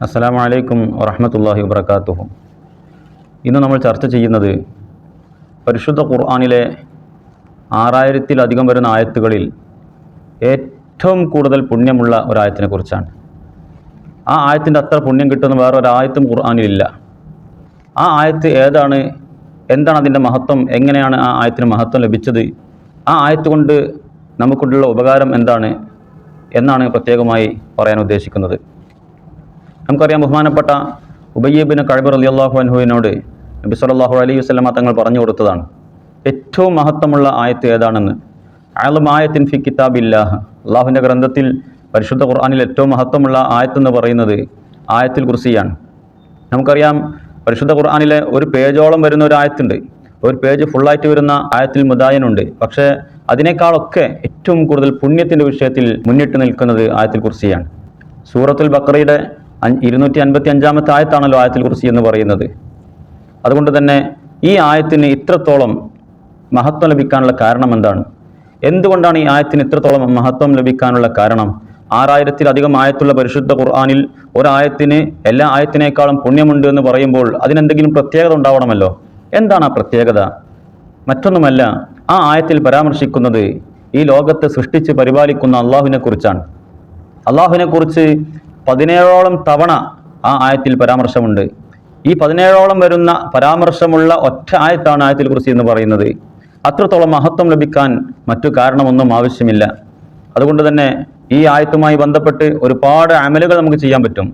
അസ്സലാമു അലൈക്കും വറഹ്മത്തുള്ളാഹി വബറകാതുഹു. ഇന്ന് നമ്മൾ ചർച്ച ചെയ്യുന്നത് പരിശുദ്ധ ഖുർആനിലെ 6000-ലധികം വരുന്ന ആയത്തുകളിൽ ഏറ്റവും കൂടുതൽ പുണ്യമുള്ള ഒരായത്തിനെ കുറിച്ചാണ്. ആ ആയത്തിൻ്റെ അത്ര പുണ്യം കിട്ടുന്ന വേറൊരായത്തും ഖുർആനിലില്ല. ആ ആയത്ത് ഏതാണ്, എന്താണ് അതിൻ്റെ മഹത്വം, എങ്ങനെയാണ് ആ ആയത്തിന് മഹത്വം ലഭിച്ചത്, ആ ആയത്ത് കൊണ്ട് നമുക്കുള്ള ഉപകാരം എന്താണ് എന്നാണ് പ്രത്യേകമായി പറയാൻ ഉദ്ദേശിക്കുന്നത്. നമുക്കറിയാം, ബഹുമാനപ്പെട്ട ഉബയ്യ് ഇബ്നു കഅബ് റളിയല്ലാഹു അൻഹുവിനോട് നബി സല്ലല്ലാഹു അലൈഹി വസല്ലമ തങ്ങൾ പറഞ്ഞു കൊടുത്തതാണ് ഏറ്റവും മഹത്വമുള്ള ആയത്ത് ഏതാണെന്ന്. അഅ്ലമു ആയത്തിൻ ഫി കിതാബില്ലാഹ്, അള്ളാഹുവിൻ്റെ ഗ്രന്ഥത്തിൽ പരിശുദ്ധ ഖുർആനിൽ ഏറ്റവും മഹത്വമുള്ള ആയത്തെന്ന് പറയുന്നത് ആയത്തുൽ കുർസിയാണ്. നമുക്കറിയാം, പരിശുദ്ധ ഖുർആനിലെ ഒരു പേജോളം വരുന്ന ഒരു ആയത്തുണ്ട്, ഒരു പേജ് ഫുള്ളായിട്ട് വരുന്ന ആയത്തുൽ മുദായനുണ്ട്. പക്ഷേ അതിനേക്കാളൊക്കെ ഏറ്റവും കൂടുതൽ പുണ്യത്തിൻ്റെ വിഷയത്തിൽ മുന്നിട്ട് നിൽക്കുന്നത് ആയത്തുൽ കുർസിയാണ്. സൂറത്തുൽ ബഖറയുടെ 255-ാമത്തെ ആയത്താണല്ലോ ആയത്തുൽ കുർസി എന്ന് പറയുന്നത്. അതുകൊണ്ട് തന്നെ ഈ ആയത്തിന് ഇത്രത്തോളം മഹത്വം ലഭിക്കാനുള്ള കാരണം എന്താണ്? എന്തുകൊണ്ടാണ് ഈ ആയത്തിന് ഇത്രത്തോളം മഹത്വം ലഭിക്കാനുള്ള കാരണം? 6000-ലധികം ആയത്തുള്ള പരിശുദ്ധ ഖുർആനിൽ ഒരായത്തിന് എല്ലാ ആയത്തിനേക്കാളും പുണ്യമുണ്ട് എന്ന് പറയുമ്പോൾ അതിനെന്തെങ്കിലും പ്രത്യേകത ഉണ്ടാവണമല്ലോ. എന്താണ് ആ പ്രത്യേകത? മറ്റൊന്നുമല്ല, ആ ആയത്തിൽ പരാമർശിക്കുന്നത് ഈ ലോകത്തെ സൃഷ്ടിച്ച് പരിപാലിക്കുന്ന അള്ളാഹുവിനെ കുറിച്ചാണ്. അള്ളാഹുവിനെക്കുറിച്ച് 17ഓളം തവണ ആ ആയത്തിൽ പരാമർശമുണ്ട്. ഈ 17ഓളം വരുന്ന പരാമർശമുള്ള ഒറ്റ ആയത്താണ് ആയത്തുൽ കുർസി എന്ന് പറയുന്നത്. അത്രത്തോളം മഹത്വം ലഭിക്കാൻ മറ്റു കാരണമൊന്നും ആവശ്യമില്ല. അതുകൊണ്ട് തന്നെ ഈ ആയത്തുമായി ബന്ധപ്പെട്ട് ഒരുപാട് അമലുകൾ നമുക്ക് ചെയ്യാൻ പറ്റും.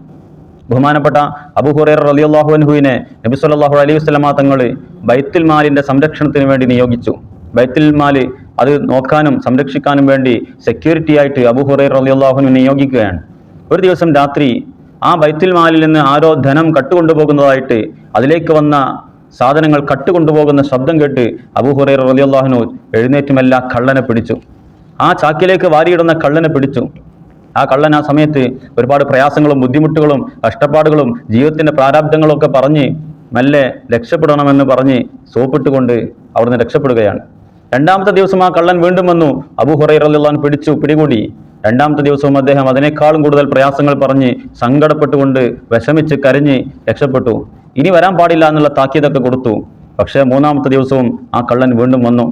ബഹുമാനപ്പെട്ട അബൂ ഹുറൈറ റളിയല്ലാഹു അൻഹുവിനെ നബി സല്ലല്ലാഹു അലൈഹി വസല്ലമ തങ്ങൾ ബൈത്തുൽ മാലിൻ്റെ സംരക്ഷണത്തിന് വേണ്ടി നിയോഗിച്ചു. ബൈത്തുൽ മാൽ അത് നോക്കാനും സംരക്ഷിക്കാനും വേണ്ടി സെക്യൂരിറ്റി ആയിട്ട് അബൂ ഹുറൈറ റളിയല്ലാഹു അൻഹു നിയോഗിക്കുകയാണ്. ഒരു ദിവസം രാത്രി ആ ബൈത്തുൽ മാലിൽ നിന്ന് ആരോ ധനം കട്ടുകൊണ്ടുപോകുന്നതായിട്ട്, അതിലേക്ക് വന്ന സാധനങ്ങൾ കട്ടുകൊണ്ടുപോകുന്ന ശബ്ദം കേട്ട് അബൂ ഹുറൈറ റളിയല്ലാഹു അൻഹു എഴുന്നേറ്റുമല്ല കള്ളനെ പിടിച്ചു. ആ ചാക്കിലേക്ക് വാരിയിടുന്ന കള്ളനെ പിടിച്ചു. ആ കള്ളൻ ആ സമയത്ത് ഒരുപാട് പ്രയാസങ്ങളും ബുദ്ധിമുട്ടുകളും കഷ്ടപ്പാടുകളും ജീവിതത്തിൻ്റെ പ്രാരാബ്ദങ്ങളും ഒക്കെ പറഞ്ഞ് മെല്ലെ രക്ഷപ്പെടണമെന്ന് പറഞ്ഞ് സോപ്പിട്ടുകൊണ്ട് അവിടുന്ന് രക്ഷപ്പെടുകയാണ്. രണ്ടാമത്തെ ദിവസം ആ കള്ളൻ വീണ്ടും വന്നു. അബൂ ഹുറൈറ റളിയല്ലാഹു അൻഹു പിടിച്ചു, പിടികൂടി. രണ്ടാമത്തെ ദിവസവും അദ്ദേഹം അതിനേക്കാളും കൂടുതൽ പ്രയാസങ്ങൾ പറഞ്ഞ് സങ്കടപ്പെട്ടുകൊണ്ട് വിഷമിച്ച് കരഞ്ഞ് രക്ഷപ്പെട്ടു. ഇനി വരാൻ പാടില്ല എന്നുള്ള താക്കീതൊക്കെ കൊടുത്തു. പക്ഷേ മൂന്നാമത്തെ ദിവസവും ആ കള്ളൻ വീണ്ടും വന്നു.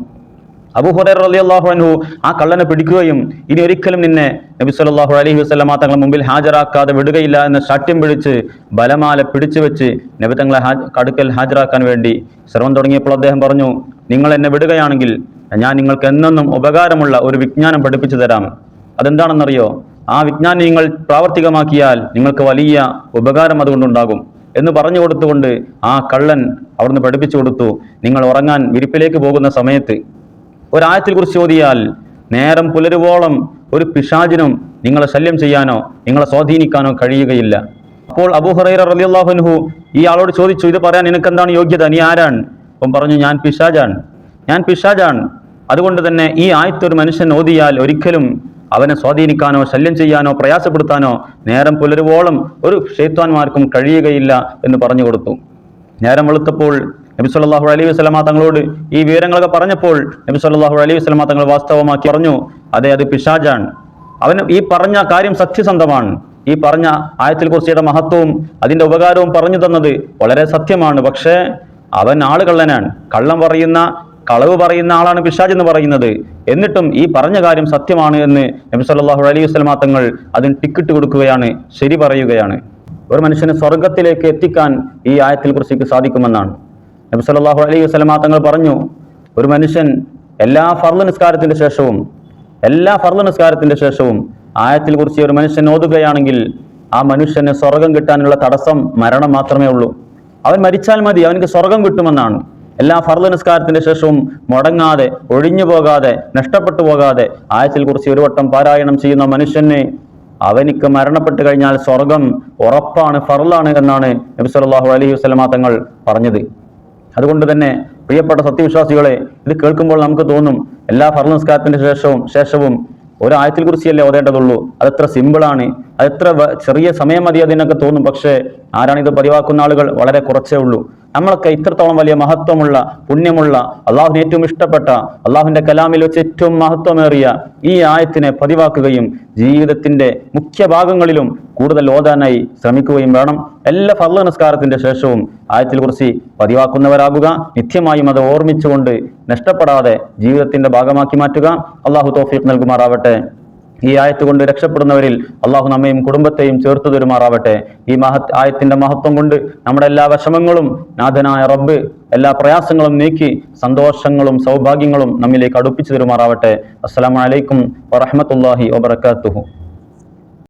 അബൂ ഹുറൈറ റളിയല്ലാഹു അൻഹു ആ കള്ളനെ പിടിക്കുകയും ഇനി ഒരിക്കലും നിന്നെ നബി സല്ലല്ലാഹു അലൈഹി വസല്ലമ തങ്ങളുടെ മുമ്പിൽ ഹാജരാക്കാതെ വിടുകയില്ല എന്ന് ശാഠ്യം പിടിച്ച് ബലമാല പിടിച്ചു വെച്ച് നബി തങ്ങളെ അടുക്കൽ ഹാജരാക്കാൻ വേണ്ടി ശ്രമം തുടങ്ങിയപ്പോൾ അദ്ദേഹം പറഞ്ഞു, നിങ്ങൾ എന്നെ വിടുകയാണെങ്കിൽ ഞാൻ നിങ്ങൾക്ക് എന്നെന്നും ഉപകാരമുള്ള ഒരു വിജ്ഞാനം പഠിപ്പിച്ചു തരാം. അതെന്താണെന്നറിയോ? ആ വിജ്ഞാനം നിങ്ങൾ പ്രാവർത്തികമാക്കിയാൽ നിങ്ങൾക്ക് വലിയ ഉപകാരം അതുകൊണ്ടുണ്ടാകും എന്ന് പറഞ്ഞു കൊടുത്തുകൊണ്ട് ആ കള്ളൻ അവിടുന്ന് പഠിപ്പിച്ചു കൊടുത്തു. നിങ്ങൾ ഉറങ്ങാൻ വിരിപ്പിലേക്ക് പോകുന്ന സമയത്ത് ഒരായത്തിൽ കുറിച്ച് ഓതിയാൽ നേരം പുലരുവോളം ഒരു പിശാചിനും നിങ്ങളെ ശല്യം ചെയ്യാനോ നിങ്ങളെ സ്വാധീനിക്കാനോ കഴിയുകയില്ല. അപ്പോൾ അബൂ ഹുറൈറ റളിയല്ലാഹു അൻഹു ഈ ആളോട് ചോദിച്ചു, ഇത് പറയാൻ നിനക്കെന്താണ് യോഗ്യത? നീ ആരാണ്? അപ്പം പറഞ്ഞു, ഞാൻ പിശാചാണ്. അതുകൊണ്ട് തന്നെ ഈ ആയത്ത് ഒരു മനുഷ്യൻ ഓതിയാൽ ഒരിക്കലും അവനെ സ്വാധീനിക്കാനോ ശല്യം ചെയ്യാനോ പ്രയാസപ്പെടുത്താനോ നേരം പുലരുവോളം ഒരു ശൈത്വാന്മാർക്കും കഴിയുകയില്ല എന്ന് പറഞ്ഞു കൊടുത്തു. നേരം വെളുത്തപ്പോൾ നബി സല്ലല്ലാഹു അലൈഹി വസല്ലമ തങ്ങളോട് ഈ വിവരങ്ങളൊക്കെ പറഞ്ഞപ്പോൾ നബി സല്ലല്ലാഹു അലൈഹി വസല്ലമ തങ്ങൾ വാസ്തവമാക്കി പറഞ്ഞു, അതെ, അത് പിശാചാണ്. അവന് ഈ പറഞ്ഞ കാര്യം സത്യസന്ധമാണ്. ഈ പറഞ്ഞ ആയത്തുൽ കുർസിയുടെ മഹത്വവും അതിൻ്റെ ഉപകാരവും പറഞ്ഞു തന്നത് വളരെ സത്യമാണ്. പക്ഷേ അവൻ ആളുകള്ളനാണ്, കളവ് പറയുന്ന ആളാണ് പിശാച് എന്ന് പറയുന്നത്. എന്നിട്ടും ഈ പറഞ്ഞ കാര്യം സത്യമാണ് എന്ന് നബി സല്ലല്ലാഹു അലൈഹി വസല്ലമ തങ്ങൾ അതിന് ടിക്കറ്റ് കൊടുക്കുകയാണ്, ശരി പറയുകയാണ്. ഒരു മനുഷ്യനെ സ്വർഗത്തിലേക്ക് എത്തിക്കാൻ ഈ ആയത്തുൽ കുർസിക്ക് സാധിക്കുമെന്നാണ് നബി സല്ലല്ലാഹു അലൈഹി വസല്ലമ തങ്ങൾ പറഞ്ഞു. ഒരു മനുഷ്യൻ എല്ലാ ഫർള് നിസ്കാരത്തിൻ്റെ ശേഷവും ആയത്തുൽ കുർസി ഒരു മനുഷ്യൻ ഓതുകയാണെങ്കിൽ ആ മനുഷ്യന് സ്വർഗം കിട്ടാനുള്ള തടസ്സം മരണം മാത്രമേ ഉള്ളൂ. അവൻ മരിച്ചാൽ മതി, അവനക്ക് സ്വർഗം കിട്ടുമെന്നാണ്. എല്ലാ ഫർള് നിസ്കാരത്തിൻ്റെ ശേഷവും മുടങ്ങാതെ, ഒഴിഞ്ഞു പോകാതെ, നഷ്ടപ്പെട്ടു പോകാതെ ആയത്തുൽ കുർസി ഒരു വട്ടം പാരായണം ചെയ്യുന്ന മനുഷ്യന് അവനിക്ക് മരണപ്പെട്ട് കഴിഞ്ഞാൽ സ്വർഗം ഉറപ്പാണ്, ഫർളാണ് എന്നാണ് നബി സല്ലല്ലാഹു അലൈഹി വസല്ലമ തങ്ങൾ പറഞ്ഞത്. അതുകൊണ്ട് തന്നെ പ്രിയപ്പെട്ട സത്യവിശ്വാസികളെ, ഇത് കേൾക്കുമ്പോൾ നമുക്ക് തോന്നും എല്ലാ ഫർള് നിസ്കാരത്തിൻ്റെ ശേഷവും ഒരു ആയത്തുൽ കുർസിയല്ലേ ഓതേണ്ടതുള്ളൂ, അതെത്ര സിമ്പിളാണ്. അത് എത്ര ചെറിയ സമയം മതി അതിനൊക്കെ തോന്നും. പക്ഷേ ആരാണിത് പതിവാക്കുന്ന ആളുകൾ വളരെ കുറച്ചേ ഉള്ളൂ. നമ്മളൊക്കെ ഇത്രത്തോളം വലിയ മഹത്വമുള്ള, പുണ്യമുള്ള, അള്ളാഹുവിന് ഏറ്റവും ഇഷ്ടപ്പെട്ട, അള്ളാഹുവിന്റെ കലാമിൽ വെച്ച് ഏറ്റവും മഹത്വമേറിയ ഈ ആയത്തിനെ പതിവാക്കുകയും ജീവിതത്തിന്റെ മുഖ്യ ഭാഗങ്ങളിലും കൂടുതൽ ഓതാനായി ശ്രമിക്കുകയും വേണം. എല്ലാ ഫർള് നിസ്കാരത്തിന്റെ ശേഷവും ആയത്തിൽ കുറിച്ച് പതിവാക്കുന്നവരാകുക. നിത്യമായും അത് ഓർമ്മിച്ചുകൊണ്ട് നഷ്ടപ്പെടാതെ ജീവിതത്തിന്റെ ഭാഗമാക്കി മാറ്റുക. അള്ളാഹു തൗഫീഖ് നൽകുമാറാവട്ടെ. ഈ ആയത്ത് കൊണ്ട് രക്ഷപ്പെടുന്നവരിൽ അള്ളാഹു നമ്മയും കുടുംബത്തെയും ചേർത്തു തരുമാറാവട്ടെ. ഈ ആയത്തിന്റെ മഹത്വം കൊണ്ട് നമ്മുടെ എല്ലാ വിഷമങ്ങളും നാഥനായ റബ്ബ് എല്ലാ പ്രയാസങ്ങളും നീക്കി സന്തോഷങ്ങളും സൗഭാഗ്യങ്ങളും നമ്മിലേക്ക് അടുപ്പിച്ചു തരുമാറാവട്ടെ. അസ്സലാമു അലൈക്കും വറഹ്മത്തുള്ളാഹി വബറകാതുഹു.